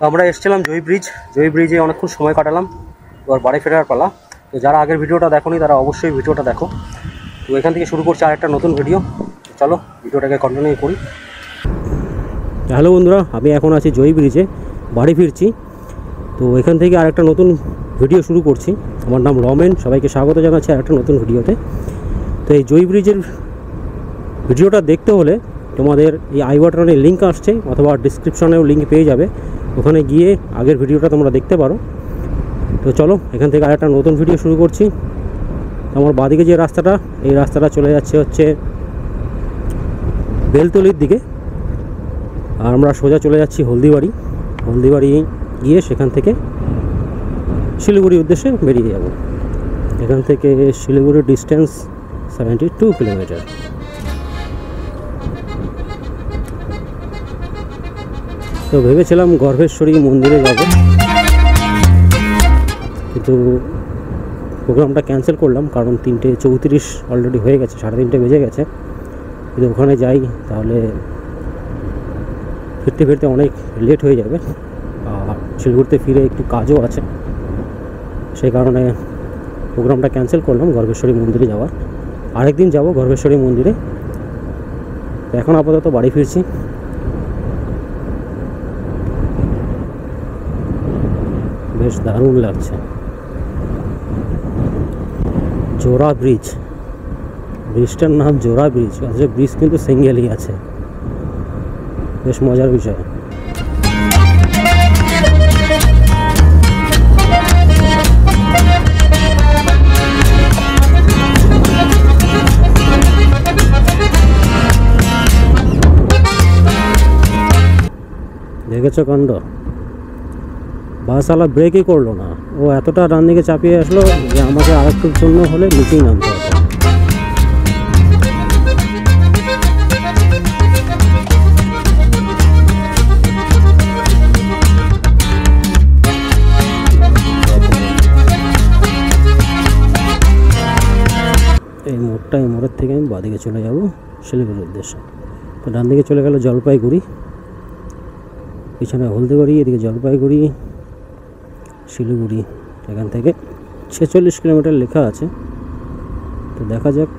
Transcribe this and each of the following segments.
আমরা এসেছিলাম জয়ী ব্রিজে অনেকক্ষণ সময় কাটালাম, এবার বাড়ি ফেরার পালা। তো যারা আগের ভিডিওটা দেখোনি তারা অবশ্যই ভিডিওটা দেখো। তো এখান থেকে শুরু করছি আরেকটা নতুন ভিডিও। চলো ভিডিওটাকে কন্টিনিউ করি। হ্যালো বন্ধুরা, আমি এখন আছি জয়ী ব্রিজে, বাড়ি ফিরছি। তো এখান থেকে আরেকটা নতুন ভিডিও শুরু করছি। আমার নাম রমেন, সবাইকে স্বাগত জানাচ্ছি আরেকটা নতুন ভিডিওতে। তো এই জয়ী ব্রিজের ভিডিওটা দেখতে হলে তোমাদের এই আই বাটনে লিঙ্ক আসছে অথবা ডিসক্রিপশনেও লিঙ্ক পেয়ে যাবে, ওখানে গিয়ে আগের ভিডিওটা তোমরা দেখতে পারো। তো চলো এখান থেকে আরেকটা নতুন ভিডিও শুরু করছি। আমার বাঁদিকে যে রাস্তাটা, এই রাস্তাটা চলে যাচ্ছে হচ্ছে বেলতলির দিকে, আর আমরা সোজা চলে যাচ্ছি হলদিবাড়ি গিয়ে সেখান থেকে শিলিগুড়ির উদ্দেশ্যে বেরিয়ে যাব। এখান থেকে শিলিগুড়ির ডিস্টেন্স 72 কিলোমিটার। তো ভেবেছিলাম গর্ভেশ্বরী মন্দিরে যাব, কিন্তু প্রোগ্রামটা ক্যান্সেল করলাম, কারণ 3:34 অলরেডি হয়ে গেছে, 3:30 বেজে গেছে। যদি ওখানে যাই তাহলে ফিরতে অনেক লেট হয়ে যাবে, আর শিলিগুড়িতে ফিরে একটু কাজও আছে, সেই কারণে প্রোগ্রামটা ক্যান্সেল করলাম গর্ভেশ্বরী মন্দিরে যাওয়ার। আরেকদিন যাব গর্ভেশ্বরী মন্দিরে। তো এখন আপাতত বাড়ি ফিরছি। বেশ দারুণ লাগছে। জোড়া ব্রিজটার নাম জোড়া ব্রিজ, আসলে ব্রিজ কিন্তু সিঙ্গেলই আছে, বেশ মজার বিষয়। দেখেছো কাণ্ড, বাসওয়ালা ব্রেকই করলো না, ও এতটা ডান দিকে চাপিয়ে আসলো যে আমাকে আরেকটুর জন্য হলে নিচেই নামতে হবে। এই মোড়ের থেকে আমি বাঁদিকে চলে যাব শিলিগুড়ির উদ্দেশ্যে। তো ডান দিকে চলে গেল জলপাইগুড়ি, পিছনে হলদিবাড়ি, এদিকে জলপাইগুড়ি, শিলিগুড়ি। এখান থেকে 46 কিলোমিটার লেখা আছে। তো দেখা যাক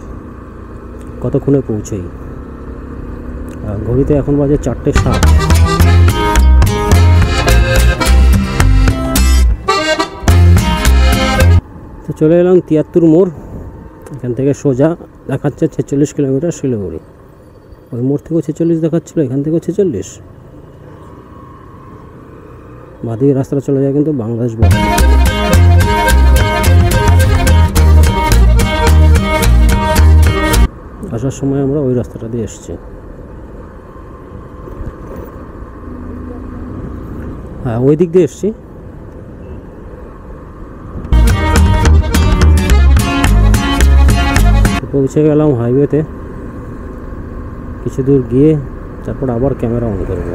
কতক্ষণে পৌঁছই। ঘড়িতে এখন বাজে 4:07। তো চলে এলাম 73 মোড়। এখান থেকে সোজা দেখাচ্ছে 46 কিলোমিটার শিলিগুড়ি। ওই মোড় থেকেও 46 দেখাচ্ছিলো, এখান থেকেও 46। বাঁদিকে রাস্তাটা চলে যায় কিন্তু বাংলাদেশ বর্ডার। আসার সময় আমরা ওই রাস্তাটা দিয়ে এসেছি। হ্যাঁ, ওই দিক দিয়ে এসেছি। পৌঁছে গেলাম হাইওয়েতে। কিছু দূর গিয়ে তারপর আবার ক্যামেরা অন করবো।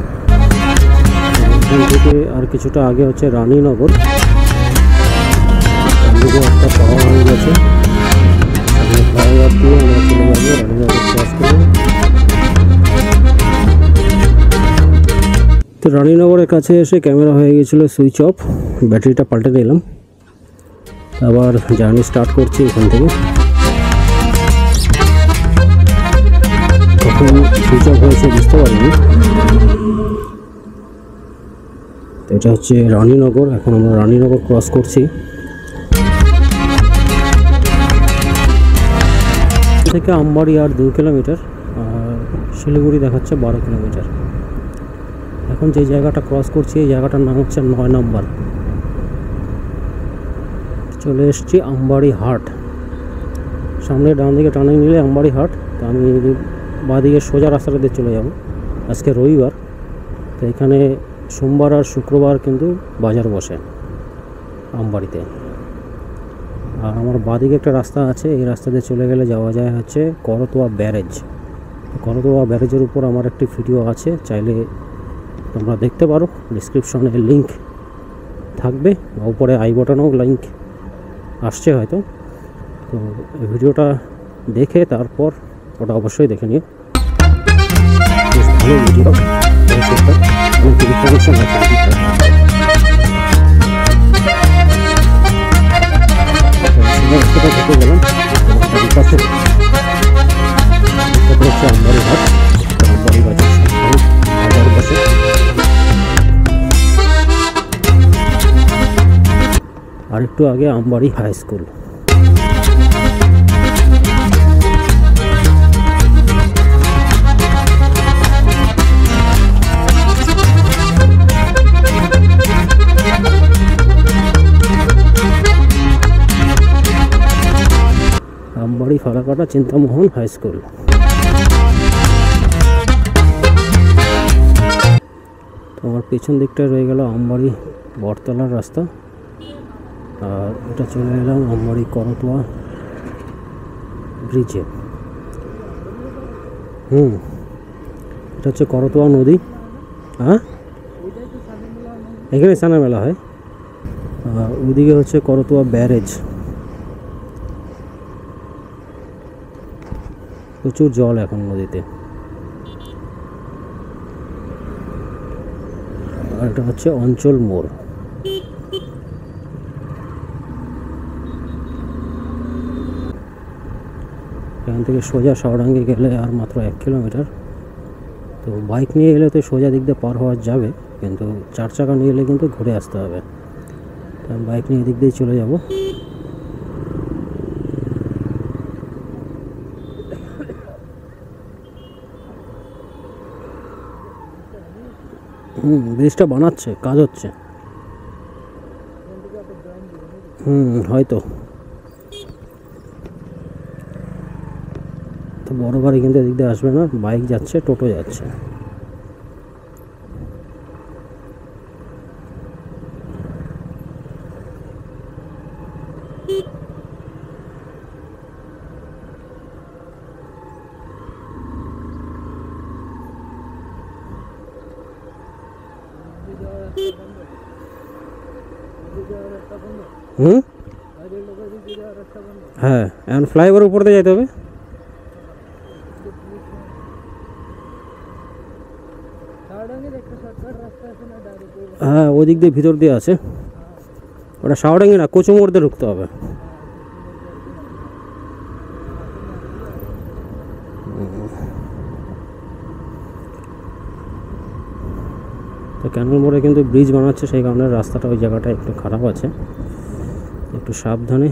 এখান থেকে আর কিছুটা আগে হচ্ছে রানীনগর, একটা পাওয়া হয়ে গেছে। ফ্লাইওভার দিয়ে আমরা চলে যাবো রানীনগর ক্রস করে। তো রানীনগরের কাছে এসে ক্যামেরা হয়ে গেছিলো সুইচ অফ, ব্যাটারিটা পাল্টে দিলাম। আবার জার্নি স্টার্ট করছি এখান থেকে। কখন সুইচ অফ হয়েছে বুঝতে পারিনি। এটা হচ্ছে রানীনগর, এখন আমরা রানীনগর ক্রস করছি। থেকে আমবাড়ি আর 2 কিলোমিটার, আর শিলিগুড়ি দেখাচ্ছে 12 কিলোমিটার। এখন যে জায়গাটা ক্রস করছি এই জায়গাটার নাম হচ্ছে 9 নম্বর। চলে এসছি আমবাড়ি হাট। সামনে ডান দিকে টার্নিং নিলে আমবাড়ি হাট। তো আমি বাঁদিকে সোজা রাস্তাটা দিয়ে চলে যাব। আজকে রবিবার, তো এখানে সোমবার আর শুক্রবার কিন্তু বাজার বসে আমবাড়িতে। আর আমার বাঁদিকে একটা রাস্তা আছে, এই রাস্তা দিয়ে চলে গেলে যাওয়া যায় হচ্ছে করতোয়া ব্যারেজ। করতোয়া ব্যারেজের উপর আমার একটি ভিডিও আছে, চাইলে তোমরা দেখতে পারো। ডিসক্রিপশনে লিঙ্ক থাকবে, উপরে আই বাটনেও লিঙ্ক আসছে হয়তো। তো এই ভিডিওটা দেখে তারপর ওটা অবশ্যই দেখে নিও, বেশ ভালো ভিডিও। ঢুকে গেলাম পাশে হচ্ছে আমবাড়ি ঘাট। আমবাড়ি ঘাটের সামনে পাশে আর একটু আগে Ambari high school. Ambari Falakata Chintamohan high school. তোমার পেছন দিকটায় রয়ে গেল আমবাড়ি বটতলার রাস্তা। আর এটা চলে এলাম আমবাড়ি করতোয়া ব্রিজে। এটা হচ্ছে করতোয়া নদী। হ্যাঁ, এখানে স্নানের মেলা হয়। আর ওইদিকে হচ্ছে করতোয়া ব্যারেজ। প্রচুর জল এখন নদীতে। আর এটা হচ্ছে অঞ্চল মোড়। এখান থেকে সোজা শাওডাঙ্গি গেলে আর মাত্র 1 কিলোমিটার। তো বাইক নিয়ে এলে তো সোজা দিক দিয়ে পার হওয়া যাবে, কিন্তু 4 চাকা নিয়ে এলে কিন্তু ঘুরে আসতে হবে। তো আমি বাইক নিয়ে এদিক দিয়েই চলে যাব। ব্রিজটা বানাচ্ছে, কাজ হচ্ছে। হয়তো তো বড় গাড়ি কিন্তু এদিক দিয়ে আসবে না, বাইক যাচ্ছে, টোটো যাচ্ছে। হ্যাঁ, এখন ফ্লাইওভার উপর দিয়ে যেতে হবে। হ্যাঁ, ওই দিক দিয়ে ভিতর দিয়ে আছে। ওটা শাওডাঙ্গি না, কচুমোড় দিয়ে ঢুকতে হবে। তো ক্যানেল মোড়ে কিন্তু ব্রিজ বানাচ্ছে, সেই কারণে রাস্তাটা ওই জায়গাটা একটু খারাপ আছে, একটু সাবধানে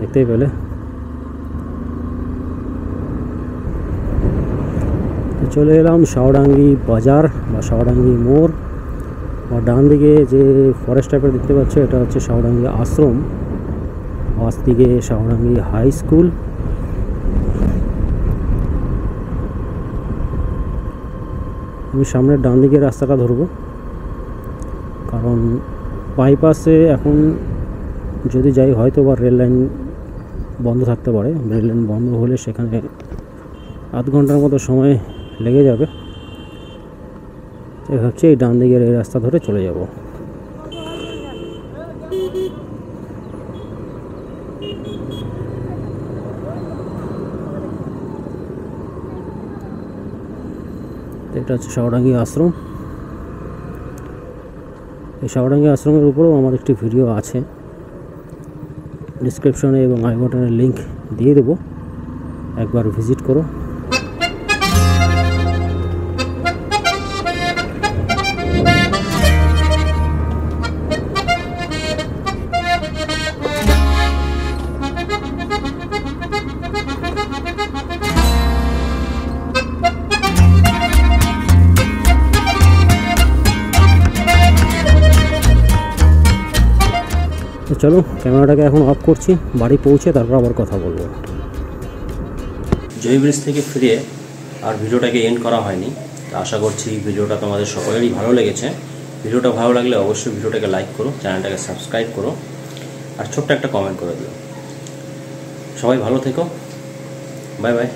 দেখতেই পেলে। তো চলে এলাম শাওডাঙ্গি বাজার বা শাওডাঙ্গি মোড়। আর ডান দিকে যে ফরেস্ট টাইপের দেখতে পাচ্ছে, এটা হচ্ছে শাওডাঙ্গি আশ্রম। পাশ দিকে শাওডাঙ্গি হাই স্কুল। আমি সামনের ডান দিকের রাস্তাটা ধরবো, কারণ বাইপাসে এখন যদি যাই হয়তো বা রেল লাইন বন্ধ থাকতে পারে। রেল লাইন বন্ধ হলে সেখানে আধ ঘন্টার মতো সময় লেগে যাবে। এই হচ্ছে এই ডান দিকের এই রাস্তা ধরে চলে যাব। এটা হচ্ছে শাওডাঙ্গি আশ্রম। এই শাওডাঙ্গি আশ্রমের উপরেও আমার একটি ভিডিও আছে, ডিসক্রিপশনে এবং আই বাটনের লিঙ্ক দিয়ে দেবো, একবার ভিজিট করো। তো চলো, ক্যামেরাটাকে এখন অফ করছি, বাড়ি পৌঁছে তারপর আবার কথা বলবো। জয় ব্রিজ থেকে ফিরে আর ভিডিওটাকে এন্ড করা হয়নি। আশা করছি ভিডিওটা তোমাদের সকলেরই ভালো লেগেছে। ভিডিওটা ভালো লাগলে অবশ্যই ভিডিওটাকে লাইক করো, চ্যানেলটাকে সাবস্ক্রাইব করো, আর ছোট্ট একটা কমেন্ট করে দিও। সবাই ভালো থেকো, বাই বাই।